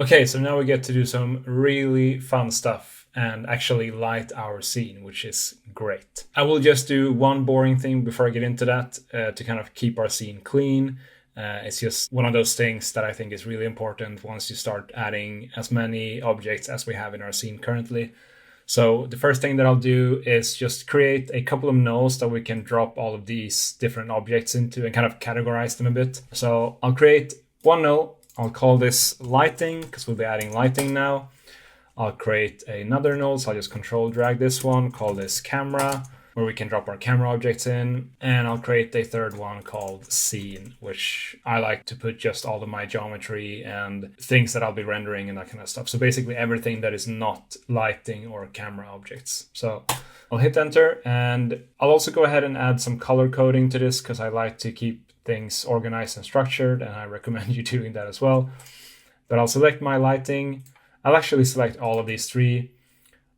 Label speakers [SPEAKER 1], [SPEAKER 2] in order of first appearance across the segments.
[SPEAKER 1] Okay, so now we get to do some really fun stuff and actually light our scene, which is great. I will just do one boring thing before I get into that to kind of keep our scene clean. It's just one of those things that I think is really important once you start adding as many objects as we have in our scene currently. So the first thing that I'll do is just create a couple of nulls that we can drop all of these different objects into and kind of categorize them a bit. So I'll create one null. I'll call this lighting because we'll be adding lighting now. I'll create another null, so I'll just control drag this one, call this camera, where we can drop our camera objects in. And I'll create a third one called scene, which I like to put just all of my geometry and things that I'll be rendering and that kind of stuff. So basically everything that is not lighting or camera objects. So I'll hit enter, and I'll also go ahead and add some color coding to this because I like to keep things organized and structured, and I recommend you doing that as well. But I'll select my lighting. I'll actually select all of these three.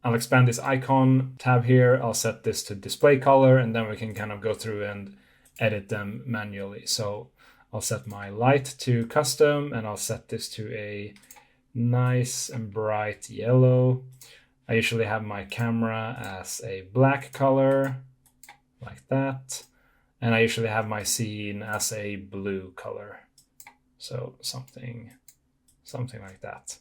[SPEAKER 1] I'll expand this icon tab here. I'll set this to display color, and then we can kind of go through and edit them manually. So I'll set my light to custom, and I'll set this to a nice and bright yellow. I usually have my camera as a black color, like that. And I usually have my scene as a blue color. So something like that.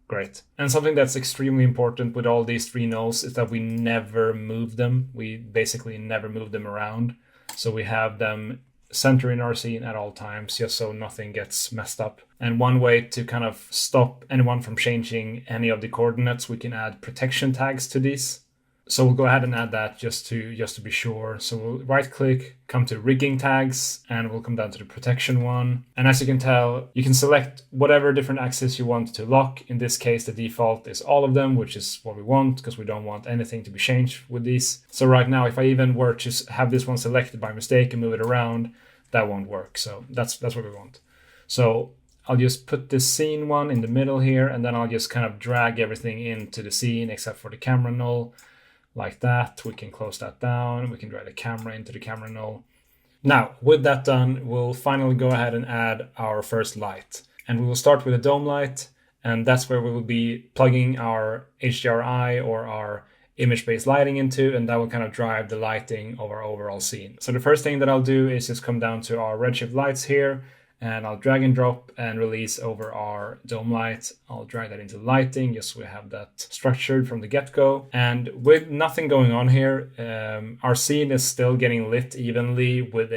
[SPEAKER 1] Great. And something that's extremely important with all these three nulls is that we never move them. We basically never move them around. So we have them center in our scene at all times, just so nothing gets messed up. And one way to kind of stop anyone from changing any of the coordinates, we can add protection tags to these. So we'll go ahead and add that just to be sure. So we'll right click, come to rigging tags, and we'll come down to the protection one. And as you can tell, you can select whatever different axes you want to lock. In this case, the default is all of them, which is what we want because we don't want anything to be changed with these. So right now, if I even were to have this one selected by mistake and move it around, that won't work. So that's what we want. So I'll just put this scene one in the middle here, and then I'll just kind of drag everything into the scene except for the camera null. Like that. We can close that down. We can drag the camera into the camera null. Now, with that done, we'll finally go ahead and add our first light. And we will start with a dome light, and that's where we will be plugging our HDRI or our image-based lighting into, and that will kind of drive the lighting of our overall scene. So the first thing that I'll do is just come down to our Redshift lights here, and I'll drag and drop and release over our dome light. I'll drag that into lighting just so we have that structured from the get-go. And with nothing going on here, our scene is still getting lit evenly with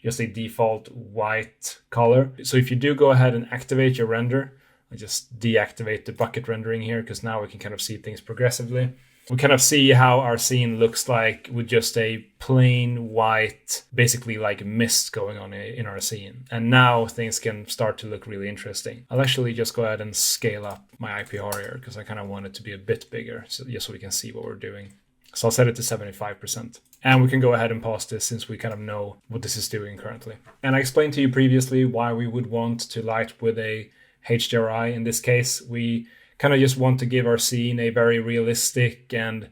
[SPEAKER 1] just a default white color. So if you do go ahead and activate your render, I just deactivate the bucket rendering here because now we can kind of see things progressively. We kind of see how our scene looks like with just a plain white, basically like mist going on in our scene. And now things can start to look really interesting. I'll actually just go ahead and scale up my IPR here because I kind of want it to be a bit bigger just so we can see what we're doing. So I'll set it to 75%. And we can go ahead and pause this since we kind of know what this is doing currently. And I explained to you previously why we would want to light with a HDRI. In this case, we kind of just want to give our scene a very realistic and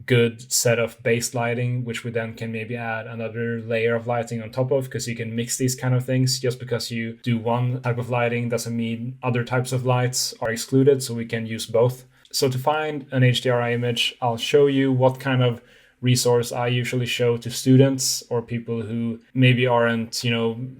[SPEAKER 1] good set of base lighting, which we then can maybe add another layer of lighting on top of, because you can mix these kind of things. Just because you do one type of lighting doesn't mean other types of lights are excluded, so we can use both. So to find an HDRI image, I'll show you what kind of resource I usually show to students or people who maybe aren't,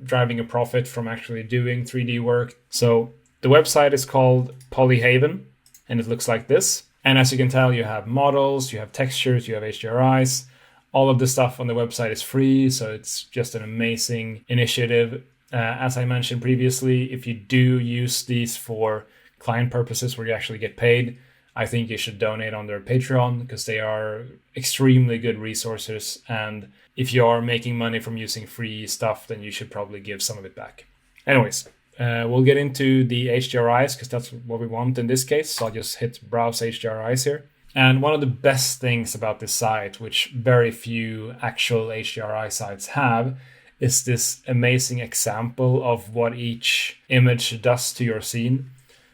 [SPEAKER 1] driving a profit from actually doing 3D work. So the website is called Polyhaven, and it looks like this. And as you can tell, you have models, you have textures, you have HDRIs. All of the stuff on the website is free, so it's just an amazing initiative. As I mentioned previously, if you do use these for client purposes where you actually get paid, I think you should donate on their Patreon because they are extremely good resources. And if you are making money from using free stuff, then you should probably give some of it back. Anyways. We'll get into the HDRIs because that's what we want in this case. So I'll just hit Browse HDRIs here. And one of the best things about this site, which very few actual HDRI sites have, is this amazing example of what each image does to your scene.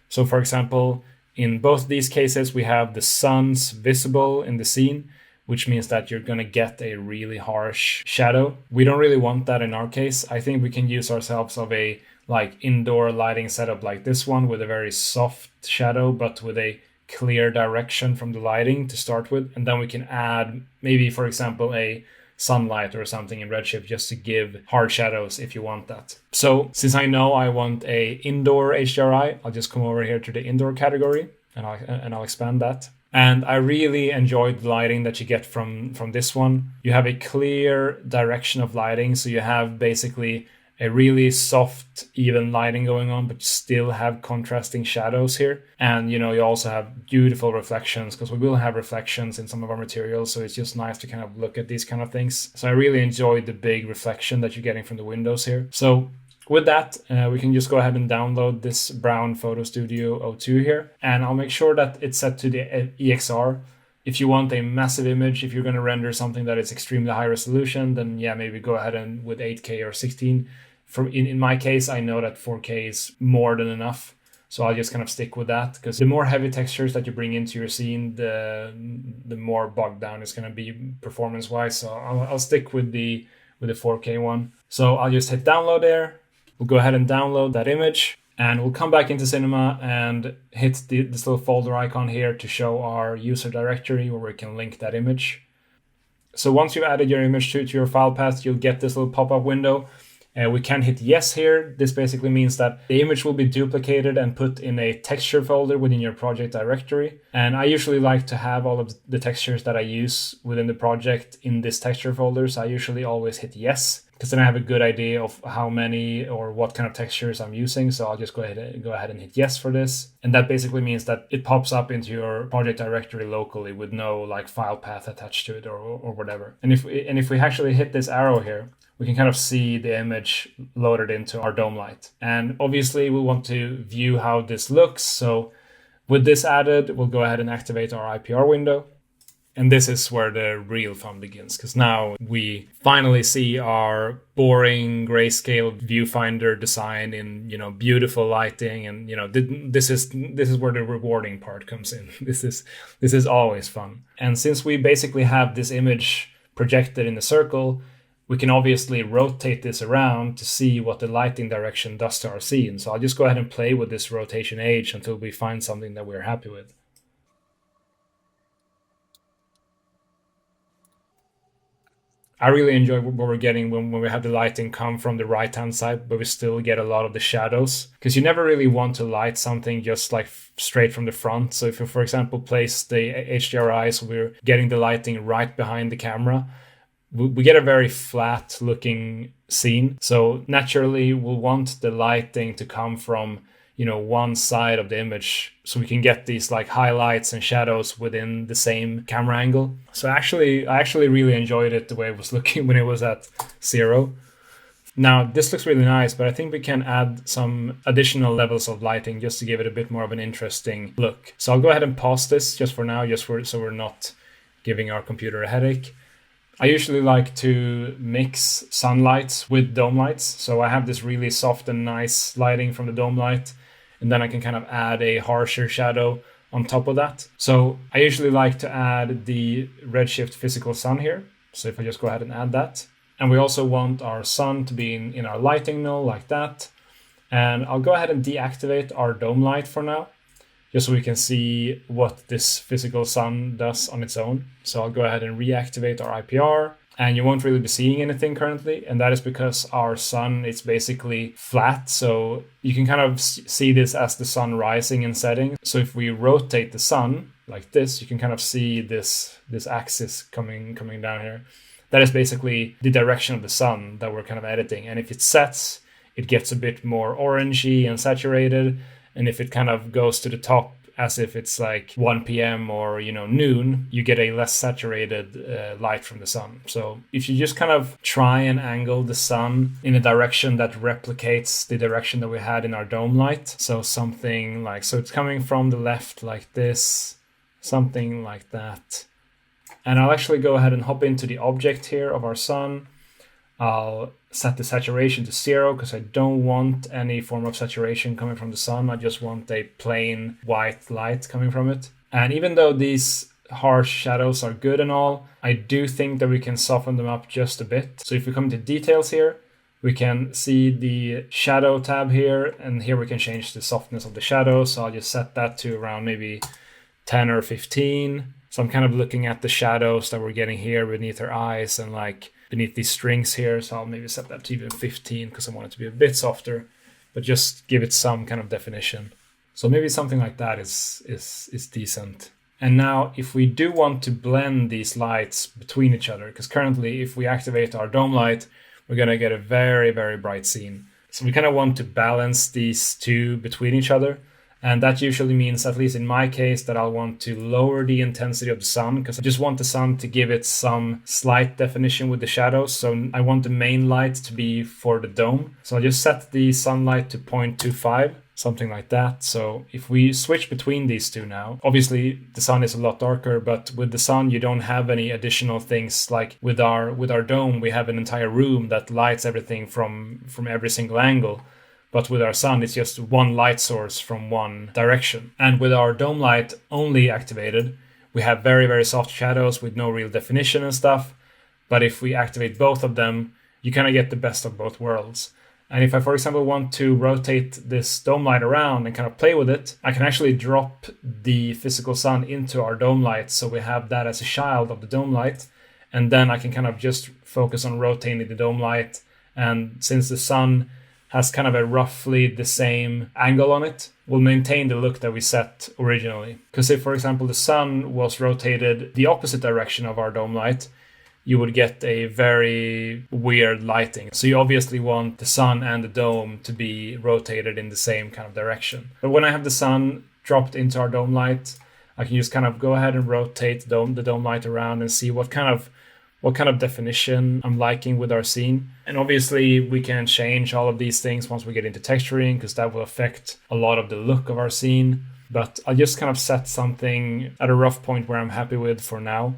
[SPEAKER 1] So for example, in both these cases, we have the suns visible in the scene, which means that you're going to get a really harsh shadow. We don't really want that in our case. I think we can use ourselves of a like indoor lighting setup like this one with a very soft shadow, but with a clear direction from the lighting to start with. And then we can add maybe, for example, a sunlight or something in Redshift just to give hard shadows if you want that. So since I know I want a indoor HDRI, I'll just come over here to the indoor category and I'll expand that. And I really enjoyed the lighting that you get from this one. You have a clear direction of lighting. So you have basically a really soft, even lighting going on, but you still have contrasting shadows here. And, you also have beautiful reflections, because we will have reflections in some of our materials. So it's just nice to kind of look at these kind of things. So I really enjoyed the big reflection that you're getting from the windows here. So with that, we can just go ahead and download this Brown Photo Studio 02 here. And I'll make sure that it's set to the EXR. If you want a massive image, if you're going to render something that is extremely high resolution, then yeah, maybe go ahead and with 8K or 16. In my case, I know that 4K is more than enough. So I'll just kind of stick with that, because the more heavy textures that you bring into your scene, the more bogged down it's going to be performance-wise. So I'll stick with the 4K one. So I'll just hit download there. We'll go ahead and download that image, and we'll come back into Cinema and hit this little folder icon here to show our user directory where we can link that image. So once you've added your image to your file path, you'll get this little pop-up window. We can hit yes here. This basically means that the image will be duplicated and put in a texture folder within your project directory. And I usually like to have all of the textures that I use within the project in this texture folder. So I usually always hit yes, because then I have a good idea of how many or what kind of textures I'm using. So I'll just go ahead and hit yes for this. And that basically means that it pops up into your project directory locally with no like file path attached to it or whatever. And if we actually hit this arrow here, we can kind of see the image loaded into our dome light. And obviously we want to view how this looks. So with this added, we'll go ahead and activate our IPR window. And this is where the real fun begins, because now we finally see our boring grayscale viewfinder design in, beautiful lighting. And, this is where the rewarding part comes in. This is always fun. And since we basically have this image projected in a circle, we can obviously rotate this around to see what the lighting direction does to our scene. So I'll just go ahead and play with this rotation age until we find something that we're happy with. I really enjoy what we're getting when we have the lighting come from the right-hand side, but we still get a lot of the shadows. Because you never really want to light something just like straight from the front. So if you, for example, place the HDRI so we're getting the lighting right behind the camera, we get a very flat looking scene. So naturally we'll want the lighting to come from, one side of the image, so we can get these like highlights and shadows within the same camera angle. So I actually really enjoyed it the way it was looking when it was at 0. Now this looks really nice, but I think we can add some additional levels of lighting just to give it a bit more of an interesting look. So I'll go ahead and pause this just for now, so we're not giving our computer a headache. I usually like to mix sunlights with dome lights. So I have this really soft and nice lighting from the dome light, and then I can kind of add a harsher shadow on top of that. So I usually like to add the Redshift physical sun here. So if I just go ahead and add that. And we also want our sun to be in our lighting null like that. And I'll go ahead and deactivate our dome light for now, just so we can see what this physical sun does on its own. So I'll go ahead and reactivate our IPR, and you won't really be seeing anything currently. And that is because our sun is basically flat. So you can kind of see this as the sun rising and setting. So if we rotate the sun like this, you can kind of see this axis coming down here. That is basically the direction of the sun that we're kind of editing. And if it sets, it gets a bit more orangey and saturated. And if it kind of goes to the top as if it's like 1 p.m. or noon, you get a less saturated light from the sun. So if you just kind of try and angle the sun in a direction that replicates the direction that we had in our dome light, so something like, so it's coming from the left like this, something like that. And I'll actually go ahead and hop into the object here of our sun. I'll set the saturation to 0 because I don't want any form of saturation coming from the sun. I just want a plain white light coming from it. And even though these harsh shadows are good and all, I do think that we can soften them up just a bit. So if we come to details here, We can see the shadow tab here, and here we can change the softness of the shadow. So I'll just set that to around maybe 10 or 15. So I'm kind of looking at the shadows that we're getting here beneath her eyes and like beneath these strings here. So I'll maybe set that to even 15 because I want it to be a bit softer, but just give it some kind of definition. So maybe something like that is decent. And now if we do want to blend these lights between each other, because currently if we activate our dome light, we're going to get a very, very bright scene. So we kind of want to balance these two between each other. And that usually means, at least in my case, that I'll want to lower the intensity of the sun because I just want the sun to give it some slight definition with the shadows. So I want the main light to be for the dome. So I'll just set the sunlight to 0.25, something like that. So if we switch between these two now, obviously the sun is a lot darker, but with the sun you don't have any additional things. Like with our dome, we have an entire room that lights everything from every single angle. But with our sun, it's just one light source from one direction. And with our dome light only activated, we have very, very soft shadows with no real definition and stuff. But if we activate both of them, you kind of get the best of both worlds. And if I, for example, want to rotate this dome light around and kind of play with it, I can actually drop the physical sun into our dome light. So we have that as a child of the dome light. And then I can kind of just focus on rotating the dome light. And since the sun has kind of a roughly the same angle on it, we'll maintain the look that we set originally. Because if, for example, the sun was rotated the opposite direction of our dome light, you would get a very weird lighting. So you obviously want the sun and the dome to be rotated in the same kind of direction. But when I have the sun dropped into our dome light, I can just kind of go ahead and rotate the dome light around and see what kind of definition I'm liking with our scene. And obviously we can change all of these things once we get into texturing, because that will affect a lot of the look of our scene. But I'll just kind of set something at a rough point where I'm happy with for now.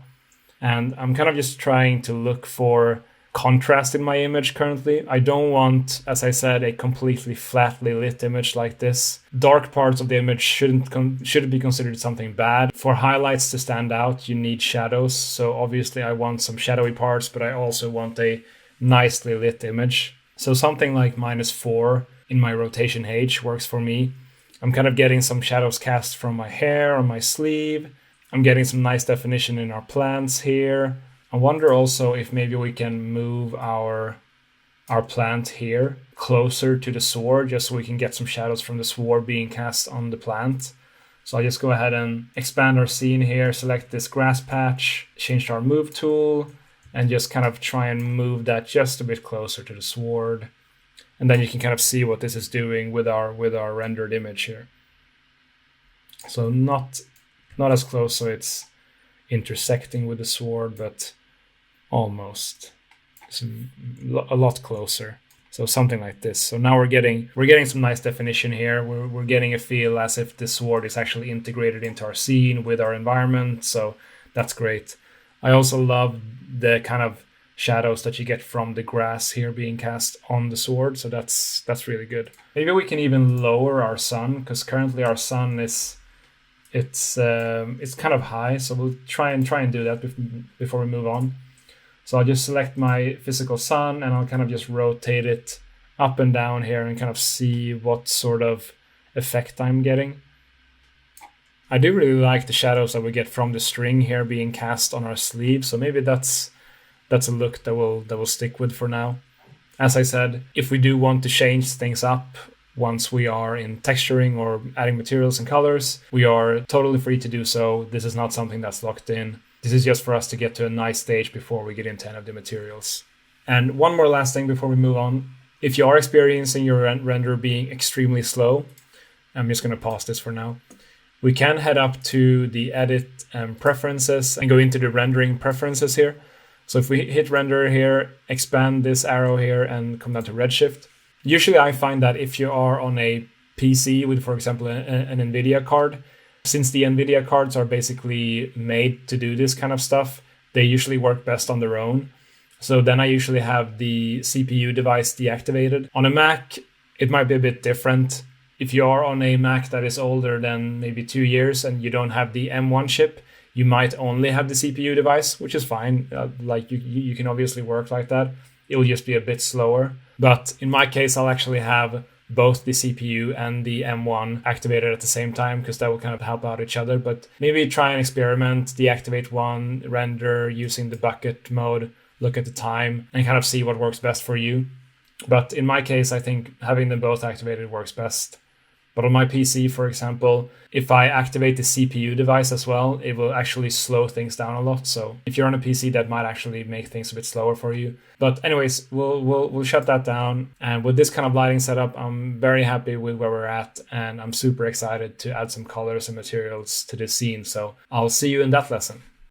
[SPEAKER 1] And I'm kind of just trying to look for contrast in my image currently. I don't want, as I said, a completely flatly lit image like this. Dark parts of the image shouldn't be considered something bad. For highlights to stand out, you need shadows. So obviously I want some shadowy parts, but I also want a nicely lit image. So something like -4 in my rotation H works for me. I'm kind of getting some shadows cast from my hair on my sleeve. I'm getting some nice definition in our plants here. I wonder also if maybe we can move our plant here closer to the sword, just so we can get some shadows from the sword being cast on the plant. So I'll just go ahead and expand our scene here, select this grass patch, change our move tool, and just kind of try and move that just a bit closer to the sword. And then you can kind of see what this is doing with our rendered image here. So not as close, so it's intersecting with the sword, but almost. It's a lot closer. So something like this. So now we're getting some nice definition here. We're getting a feel as if the sword is actually integrated into our scene with our environment. So that's great. I also love the kind of shadows that you get from the grass here being cast on the sword. So that's really good. Maybe we can even lower our sun, because currently our sun it's kind of high. So we'll try and do that before we move on. So I'll just select my physical sun and I'll kind of just rotate it up and down here and kind of see what sort of effect I'm getting. I do really like the shadows that we get from the string here being cast on our sleeve. So maybe that's a look that will stick with for now. As I said, if we do want to change things up once we are in texturing or adding materials and colors, we are totally free to do so. This is not something that's locked in. This is just for us to get to a nice stage before we get into any of the materials. And one more last thing before we move on. If you are experiencing your render being extremely slow, I'm just going to pause this for now. We can head up to the edit and preferences and go into the rendering preferences here. So if we hit render here, expand this arrow here and come down to redshift. Usually I find that if you are on a PC with, for example, an NVIDIA card, since the NVIDIA cards are basically made to do this kind of stuff, they usually work best on their own. So then I usually have the CPU device deactivated. On a Mac, it might be a bit different. If you are on a Mac that is older than maybe 2 years and you don't have the M1 chip, you might only have the CPU device, which is fine. Like you can obviously work like that. It will just be a bit slower. But in my case, I'll actually have both the CPU and the M1 activated at the same time, because that will kind of help out each other. But maybe try and experiment, deactivate one, render using the bucket mode, look at the time, and kind of see what works best for you. But in my case, I think having them both activated works best. But on my PC, for example, if I activate the CPU device as well, it will actually slow things down a lot. So if you're on a PC, that might actually make things a bit slower for you. But anyways, we'll shut that down. And with this kind of lighting setup, I'm very happy with where we're at, and I'm super excited to add some colors and materials to this scene. So I'll see you in that lesson.